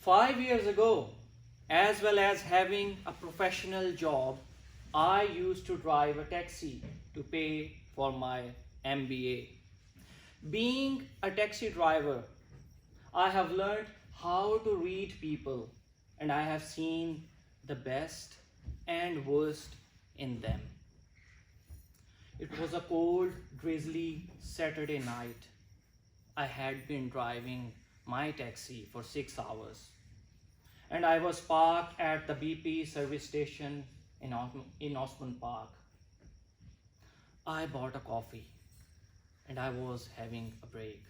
5 years ago, as well as having a professional job, I used to drive a taxi to pay for my MBA. Being a taxi driver, I have learned how to read people, and I have seen the best and worst in them. It was a cold, drizzly Saturday night. I had been driving my taxi for 6 hours, and I was parked at the BP service station in Osman Park. I bought a coffee and I was having a break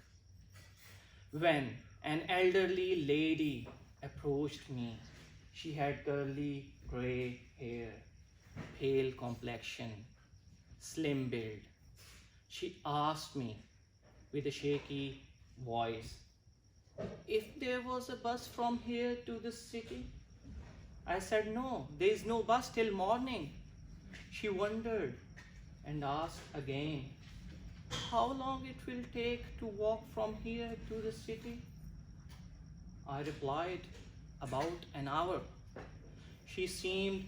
when an elderly lady approached me. She had curly gray hair, pale complexion, slim build. She asked me with a shaky voice if there was a bus from here to the city. I said no, there is no bus till morning. She wondered and asked again, how long it will take to walk from here to the city? I replied, about an hour. She seemed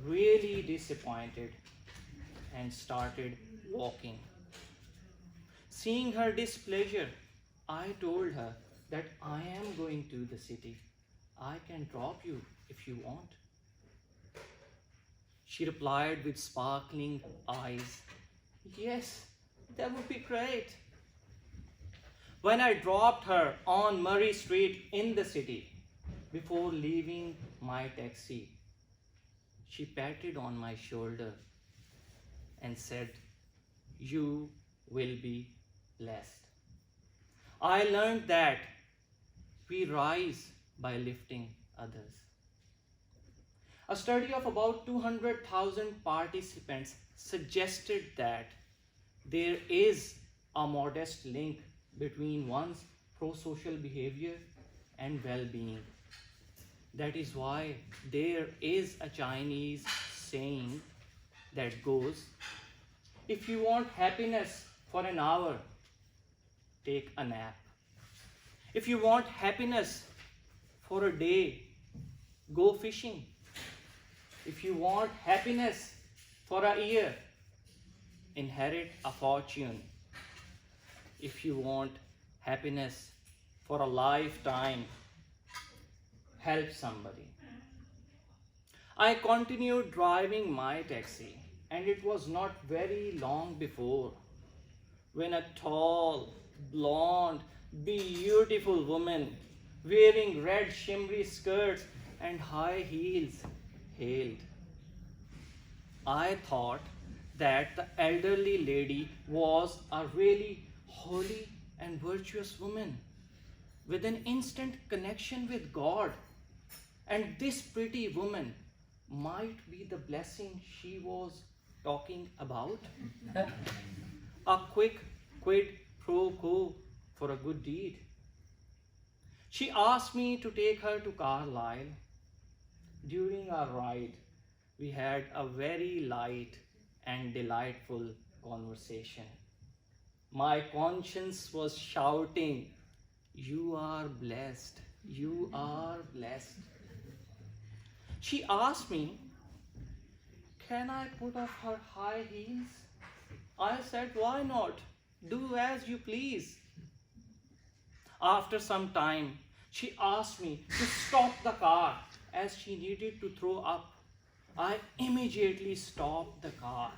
really disappointed and started walking. Seeing her displeasure, I told her that I am going to the city. I can drop you if you want. She replied with sparkling eyes, yes, that would be great. When I dropped her on Murray Street in the city, before leaving my taxi, she patted on my shoulder and said, you will be blessed. I learned that we rise by lifting others. A study of about 200,000 participants suggested that there is a modest link between one's pro-social behavior and well-being. That is why there is a Chinese saying that goes, if you want happiness for an hour, take a nap. If you want happiness for a day, go fishing. If you want happiness for a year, inherit a fortune. If you want happiness for a lifetime, help somebody. I continued driving my taxi, and it was not very long before when a tall, blonde, beautiful woman wearing red shimmery skirts and high heels hailed. I thought that the elderly lady was a really holy and virtuous woman with an instant connection with God, and this pretty woman might be the blessing she was talking about. A quick quid pro quo for a good deed. She asked me to take her to Carlisle. During our ride, we had a very light and delightful conversation. My conscience was shouting, you are blessed, you are blessed. She asked me, can I put off her high heels? I said, why not? Do as you please. After some time, she asked me to stop the car as she needed to throw up. I immediately stopped the car.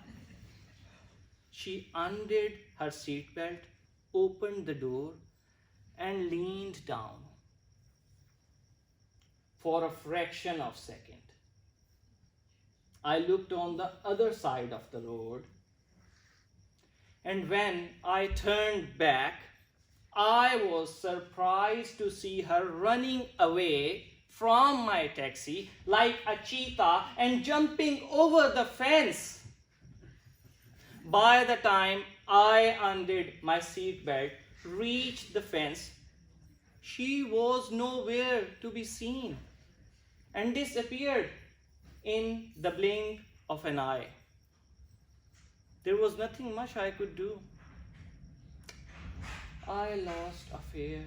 She undid her seatbelt, opened the door, and leaned down. For a fraction of a second, I looked on the other side of the road, and when I turned back, I was surprised to see her running away from my taxi like a cheetah and jumping over the fence. By the time I undid my seatbelt, reached the fence, she was nowhere to be seen and disappeared in the blink of an eye. There was nothing much I could do. I lost a fear.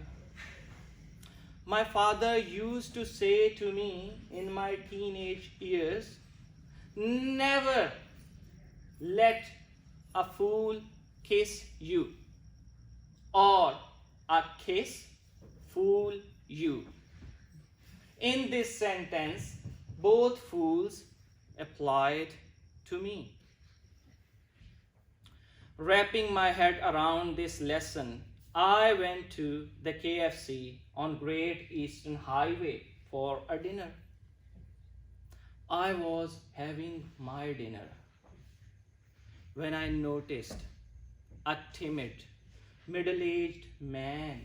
My father used to say to me in my teenage years, never let a fool kiss you, or a kiss fool you. In this sentence, both fools applied to me. Wrapping my head around this lesson, I went to the KFC on Great Eastern Highway for a dinner. I was having my dinner when I noticed a timid, middle-aged man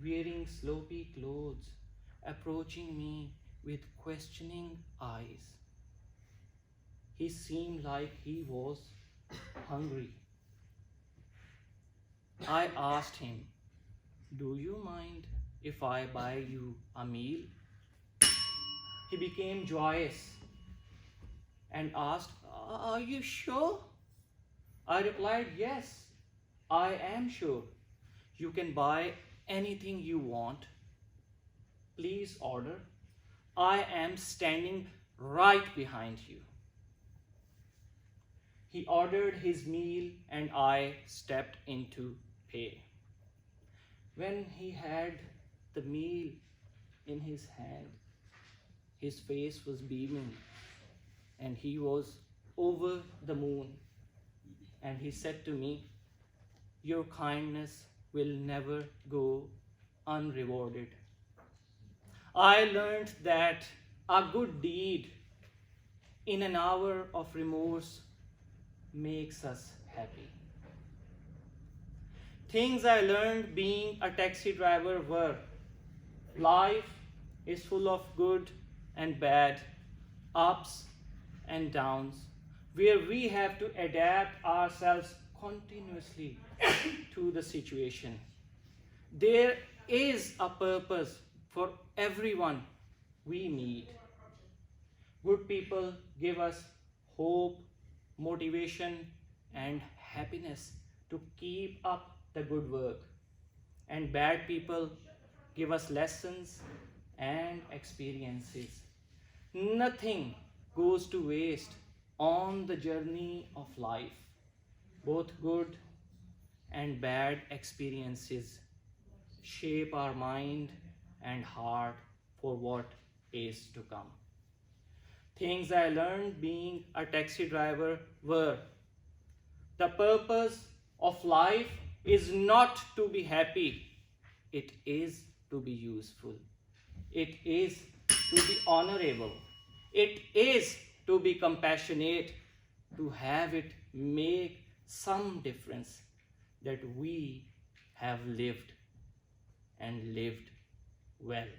wearing sloppy clothes approaching me with questioning eyes. He seemed like he was hungry. I asked him, "Do you mind if I buy you a meal?" He became joyous and asked, "Are you sure?" I replied, "Yes, I am sure. You can buy anything you want. Please order. I am standing right behind you." He ordered his meal and I stepped in to pay. When he had the meal in his hand, his face was beaming and he was over the moon. And he said to me, "Your kindness will never go unrewarded." I learned that a good deed in an hour of remorse makes us happy. Things I learned being a taxi driver were: life is full of good and bad, ups and downs, where we have to adapt ourselves continuously to the situation. There is a purpose for everyone we meet. Good people give us hope, motivation, and happiness to keep up the good work. And bad people give us lessons and experiences. Nothing goes to waste on the journey of life. Both good and bad experiences shape our mind and heart for what is to come. Things I learned being a taxi driver were: the purpose of life is not to be happy, it is to be useful. It is to be honorable. It is to be compassionate, to have it make some difference that we have lived and lived well.